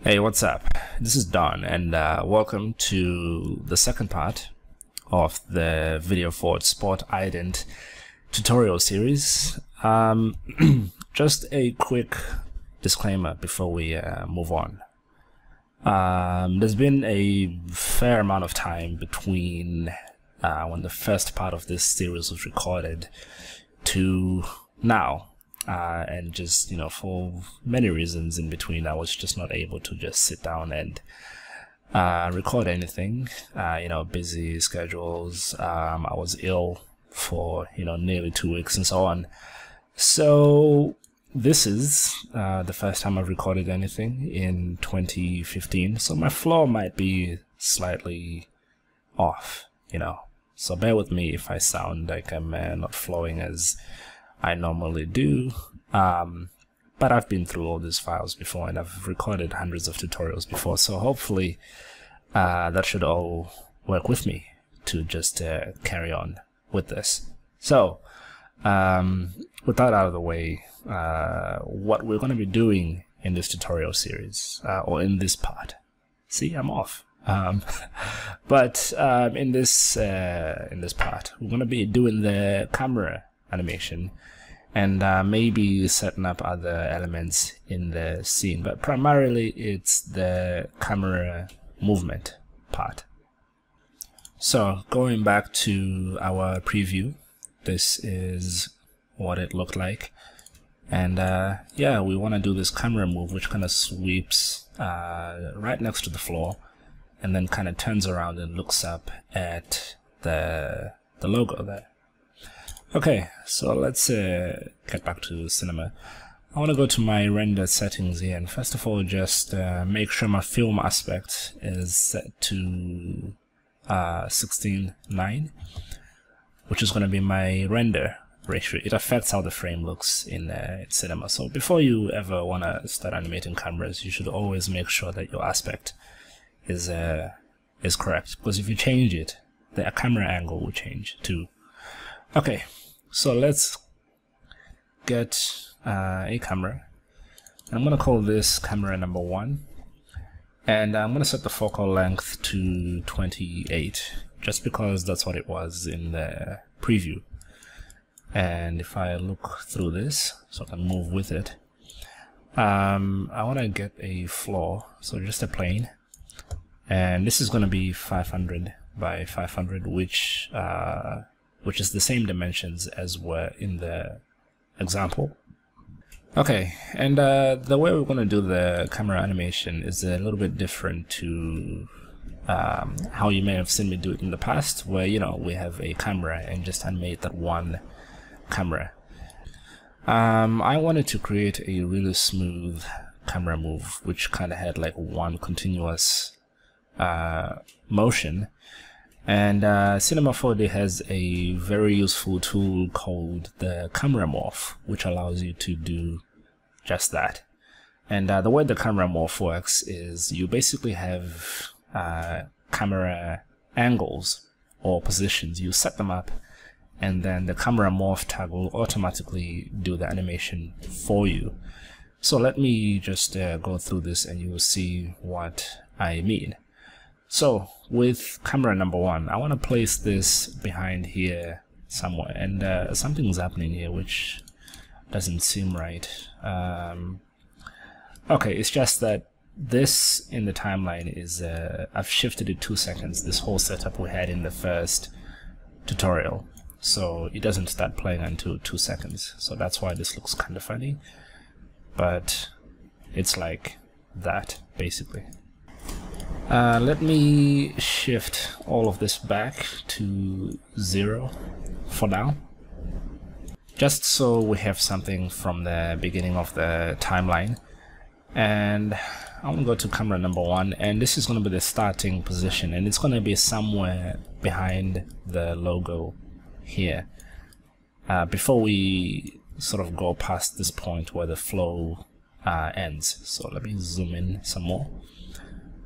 Hey, what's up? This is Don, and welcome to the second part of the VideoFort Sports Ident tutorial series. Just a quick disclaimer before we move on. There's been a fair amount of time between when the first part of this series was recorded to now. And just, for many reasons in between, I was just not able to just sit down and record anything. Busy schedules. I was ill for, nearly 2 weeks and so on. So this is the first time I've recorded anything in 2015. So my flow might be slightly off, So bear with me if I sound like I'm not flowing as I normally do, but I've been through all these files before and I've recorded hundreds of tutorials before, so hopefully that should all work with me to just carry on with this. So with that out of the way, what we're going to be doing in this tutorial series, or in this part, see, I'm off. But in this part, we're going to be doing the camera animation and maybe setting up other elements in the scene, but primarily it's the camera movement part. So going back to our preview, this is what it looked like, and yeah, we want to do this camera move which kind of sweeps right next to the floor and then kind of turns around and looks up at the logo there. Okay, so let's get back to cinema. I want to go to my render settings here, and first of all just make sure my film aspect is set to 16:9, which is going to be my render ratio. It affects how the frame looks in cinema. So before you ever want to start animating cameras, you should always make sure that your aspect is correct, because if you change it, the camera angle will change too. Okay, so let's get a camera. I'm going to call this camera number 1, and I'm going to set the focal length to 28, just because that's what it was in the preview. And if I look through this, so I can move with it, I want to get a floor, so just a plane, and this is going to be 500 by 500, which is the same dimensions as were in the example. Okay, and the way we're going to do the camera animation is a little bit different to how you may have seen me do it in the past, where we have a camera and just animate that one camera. I wanted to create a really smooth camera move which kind of had like one continuous motion. And Cinema 4D has a very useful tool called the camera morph, which allows you to do just that. And the way the camera morph works is you basically have camera angles or positions. You set them up, and then the camera morph tag will automatically do the animation for you. So let me just go through this and you will see what I mean. So with camera number 1, I want to place this behind here somewhere, and something's happening here which doesn't seem right. Okay, it's just that this in the timeline is I've shifted it 2 seconds, this whole setup we had in the first tutorial, so it doesn't start playing until 2 seconds, so that's why this looks kind of funny, but it's like that basically. Let me shift all of this back to 0 for now, just so we have something from the beginning of the timeline. And I want to go to camera number 1, and this is going to be the starting position, and it's going to be somewhere behind the logo here, before we sort of go past this point where the flow ends. So let me zoom in some more.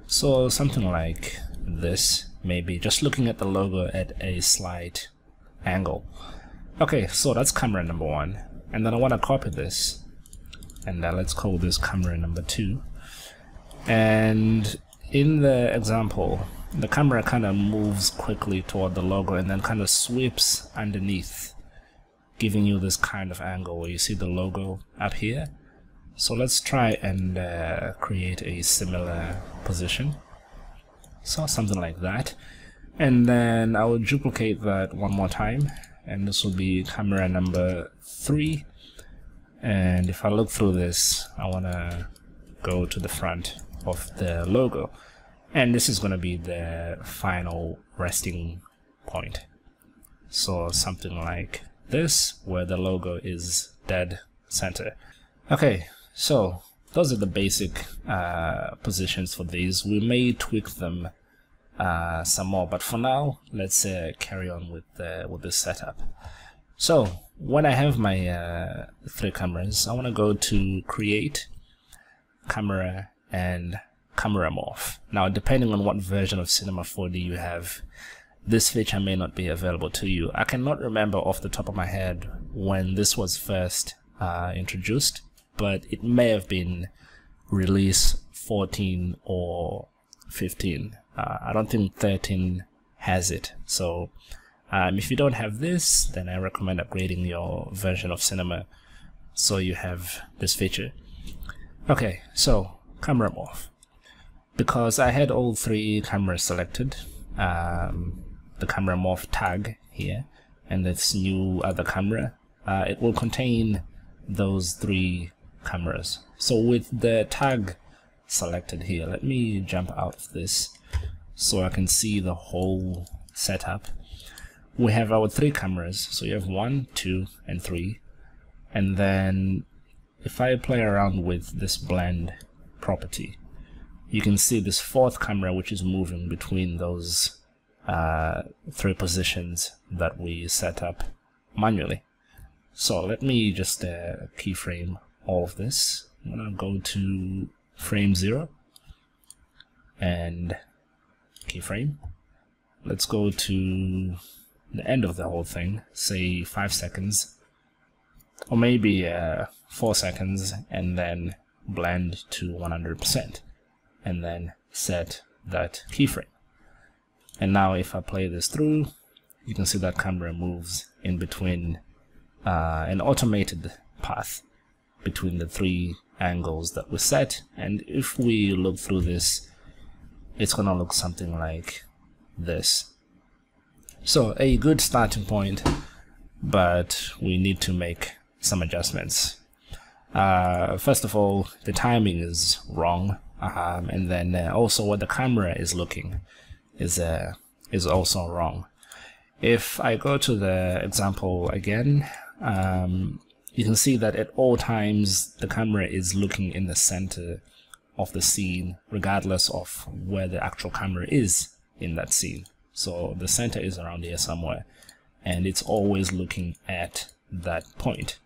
So something like this, maybe, just looking at the logo at a slight angle. Okay, so that's camera number 1, and then I want to copy this, and let's call this camera number 2, And in the example, the camera kind of moves quickly toward the logo and then kind of sweeps underneath, giving you this kind of angle where you see the logo up here. So let's try and create a similar position. So something like that. And then I will duplicate that one more time, and this will be camera number 3. And if I look through this, I want to go to the front of the logo, and this is going to be the final resting point. So something like this, where the logo is dead center. Okay, so those are the basic positions for these. We may tweak them some more, but for now, let's carry on with this setup. So when I have my 3 cameras, I want to go to Create, Camera, and Camera Morph. Now, depending on what version of Cinema 4D you have, this feature may not be available to you. I cannot remember off the top of my head when this was first introduced, but it may have been release 14 or 15. I don't think 13 has it. So if you don't have this, then I recommend upgrading your version of Cinema so you have this feature. Okay, so Camera Morph. Because I had all 3 cameras selected, the Camera Morph tag here, and this new other camera, it will contain those 3 cameras. So with the tag selected here, let me jump out of this so I can see the whole setup. We have our 3 cameras, so you have 1, 2, and 3, and then if I play around with this blend property, you can see this 4th camera which is moving between those 3 positions that we set up manually. So let me just keyframe all of this. I'm gonna go to frame 0 and keyframe. Let's go to the end of the whole thing, say 5 seconds, or maybe 4 seconds, and then blend to 100%, and then set that keyframe. And now if I play this through, you can see that camera moves in between an automated path between the 3 angles that we set. And if we look through this, it's gonna look something like this. So a good starting point, but we need to make some adjustments. First of all, the timing is wrong, and then also where the camera is looking is also wrong. If I go to the example again, you can see that at all times the camera is looking in the center of the scene, regardless of where the actual camera is in that scene. So the center is around here somewhere, and it's always looking at that point.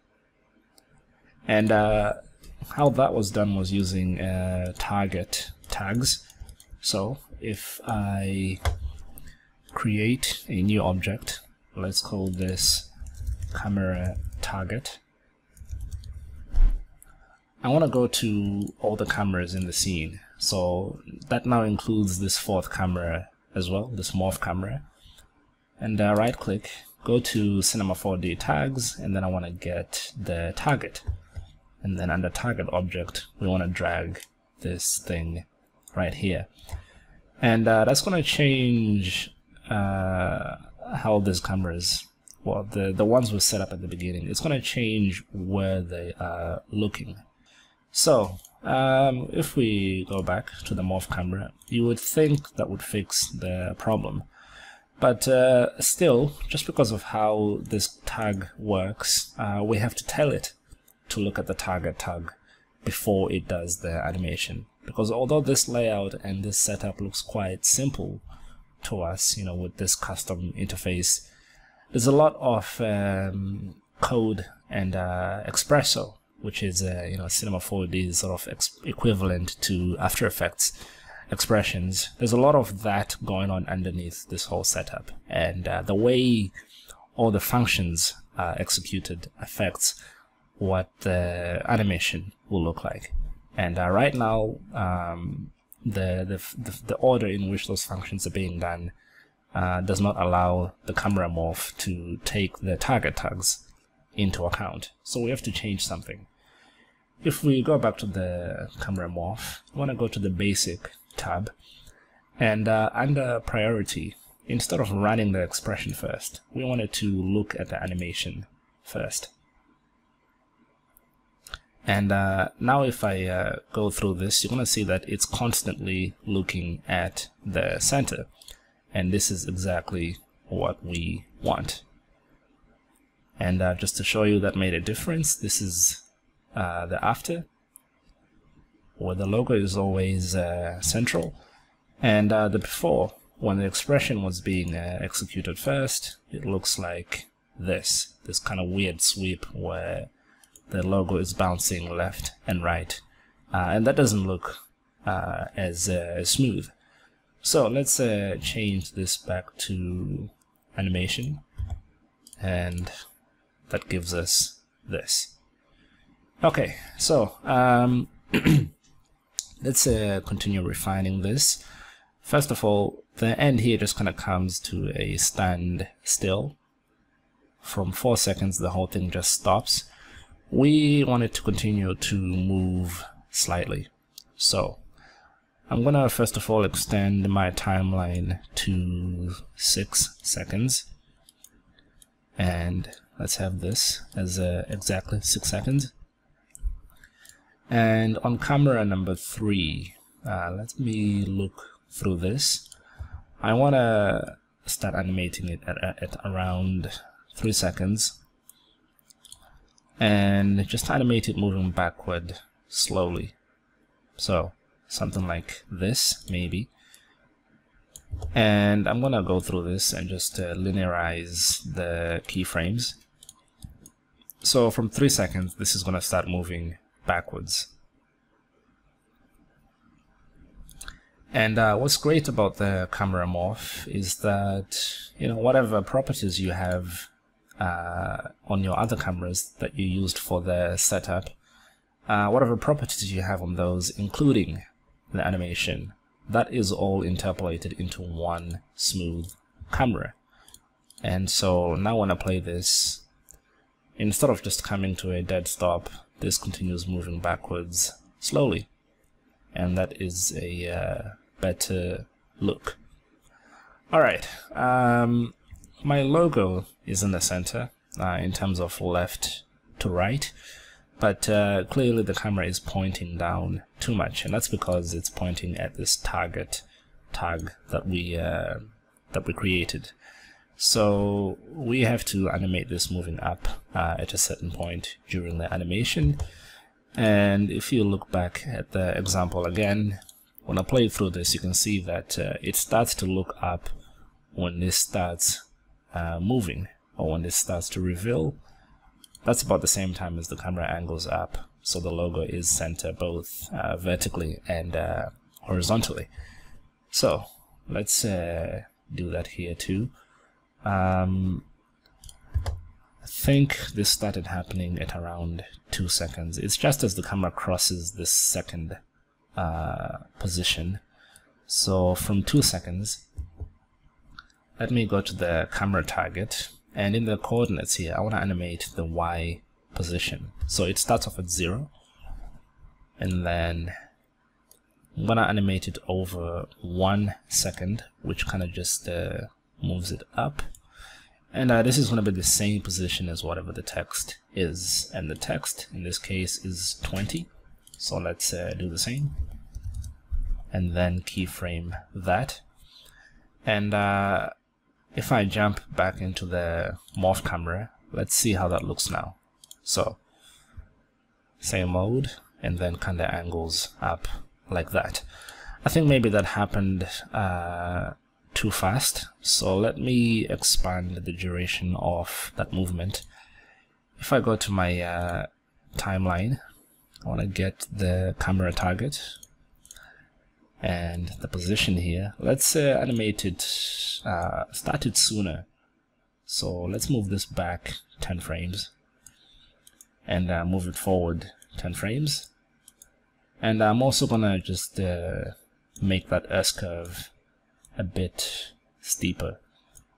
And how that was done was using target tags. So if I create a new object, let's call this camera target. I want to go to all the cameras in the scene, so that now includes this 4th camera as well, this morph camera. And right click, go to Cinema 4D tags, and then I want to get the target. And then under target object, we want to drag this thing right here. And that's going to change how these cameras, well, the ones we set up at the beginning, it's going to change where they are looking. So if we go back to the morph camera, you would think that would fix the problem. But still, just because of how this tag works, we have to tell it to look at the target tag before it does the animation. Because although this layout and this setup looks quite simple to us, you know, with this custom interface, there's a lot of code and espresso, which is you know, Cinema 4D sort of equivalent to After Effects expressions. There's a lot of that going on underneath this whole setup, and the way all the functions are executed affects what the animation will look like. And right now, the order in which those functions are being done does not allow the camera morph to take the target tags into account. So we have to change something. If we go back to the camera morph, I want to go to the basic tab, and under priority, instead of running the expression first, we wanted to look at the animation first. And now if I go through this, you're going to see that it's constantly looking at the center. And this is exactly what we want. And just to show you that made a difference, this is the after, where the logo is always central. And the before, when the expression was being executed first, it looks like this kind of weird sweep where the logo is bouncing left and right, and that doesn't look as smooth. So let's change this back to animation, and that gives us this. Okay, so let's continue refining this. First of all, the end here just kind of comes to a standstill. From 4 seconds, the whole thing just stops. We want it to continue to move slightly. So I'm gonna first of all extend my timeline to 6 seconds. And let's have this as exactly 6 seconds. And on camera number 3, let me look through this. I want to start animating it at around 3 seconds. And just animate it moving backward slowly. So something like this, maybe. And I'm gonna go through this and just linearize the keyframes. So from 3 seconds, this is gonna start moving backwards. And what's great about the camera morph is that, you know, whatever properties you have on your other cameras that you used for the setup, whatever properties you have on those, including the animation, that is all interpolated into one smooth camera. And so now when I play this, instead of just coming to a dead stop, this continues moving backwards slowly, and that is a better look. Alright, my logo is in the center in terms of left to right, but clearly the camera is pointing down too much, and that's because it's pointing at this target tag that we created. So we have to animate this moving up at a certain point during the animation. And if you look back at the example again, when I play through this, you can see that it starts to look up when this starts moving, or when this starts to reveal. That's about the same time as the camera angles up, so the logo is center both vertically and horizontally. So let's do that here too. I think this started happening at around 2 seconds. It's just as the camera crosses this second position. So from 2 seconds, let me go to the camera target, and in the coordinates here, I want to animate the Y position. So it starts off at 0, and then I'm going to animate it over 1 second, which kind of just moves it up. And this is going to be the same position as whatever the text is, and the text in this case is 20. So let's do the same, and then keyframe that. And if I jump back into the morph camera, let's see how that looks now. So same mode, and then kind of angles up like that. I think maybe that happened too fast, so let me expand the duration of that movement. If I go to my timeline, I want to get the camera target and the position here. Let's animate it, start it sooner. So let's move this back 10 frames and move it forward 10 frames. And I'm also gonna just make that S-curve a bit steeper.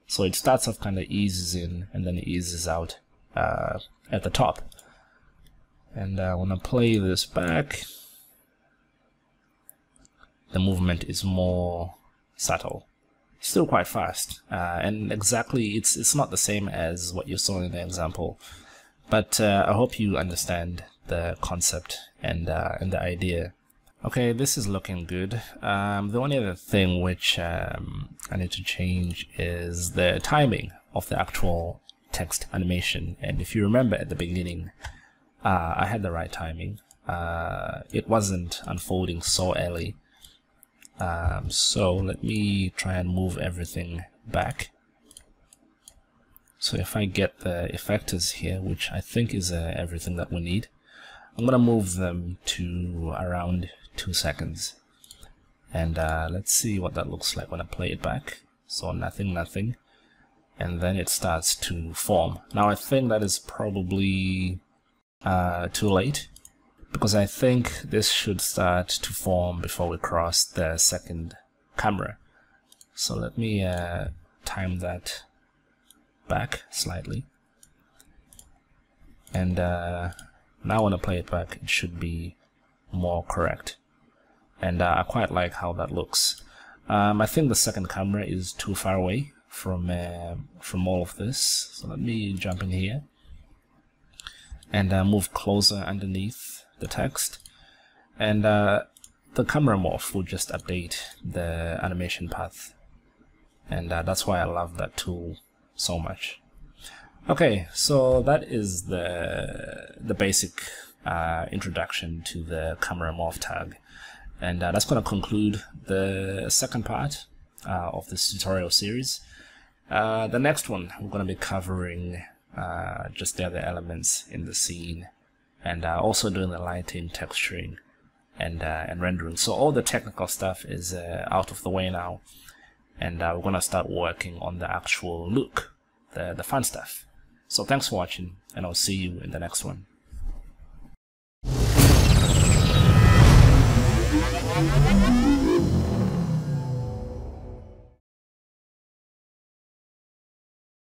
So it starts off kind of eases in and then it eases out at the top. And when I play this back, the movement is more subtle. Still quite fast, and exactly it's not the same as what you saw in the example, but I hope you understand the concept and the idea. Okay, this is looking good. The only other thing which I need to change is the timing of the actual text animation. And if you remember at the beginning, I had the right timing. It wasn't unfolding so early. So let me try and move everything back. So if I get the effectors here, which I think is everything that we need, I'm gonna move them to around 2 seconds. And let's see what that looks like when I play it back. So nothing, nothing. And then it starts to form. Now I think that is probably too late, because I think this should start to form before we cross the second camera. So let me time that back slightly. And now when I play it back, it should be more correct. And I quite like how that looks. I think the second camera is too far away from all of this. So let me jump in here and move closer underneath the text. And the camera morph will just update the animation path. And that's why I love that tool so much. Okay, so that is the basic introduction to the camera morph tag. And that's going to conclude the second part of this tutorial series. The next one, we're going to be covering just the other elements in the scene, and also doing the lighting, texturing, and rendering. So all the technical stuff is out of the way now, and we're going to start working on the actual look, the fun stuff. So thanks for watching, and I'll see you in the next one.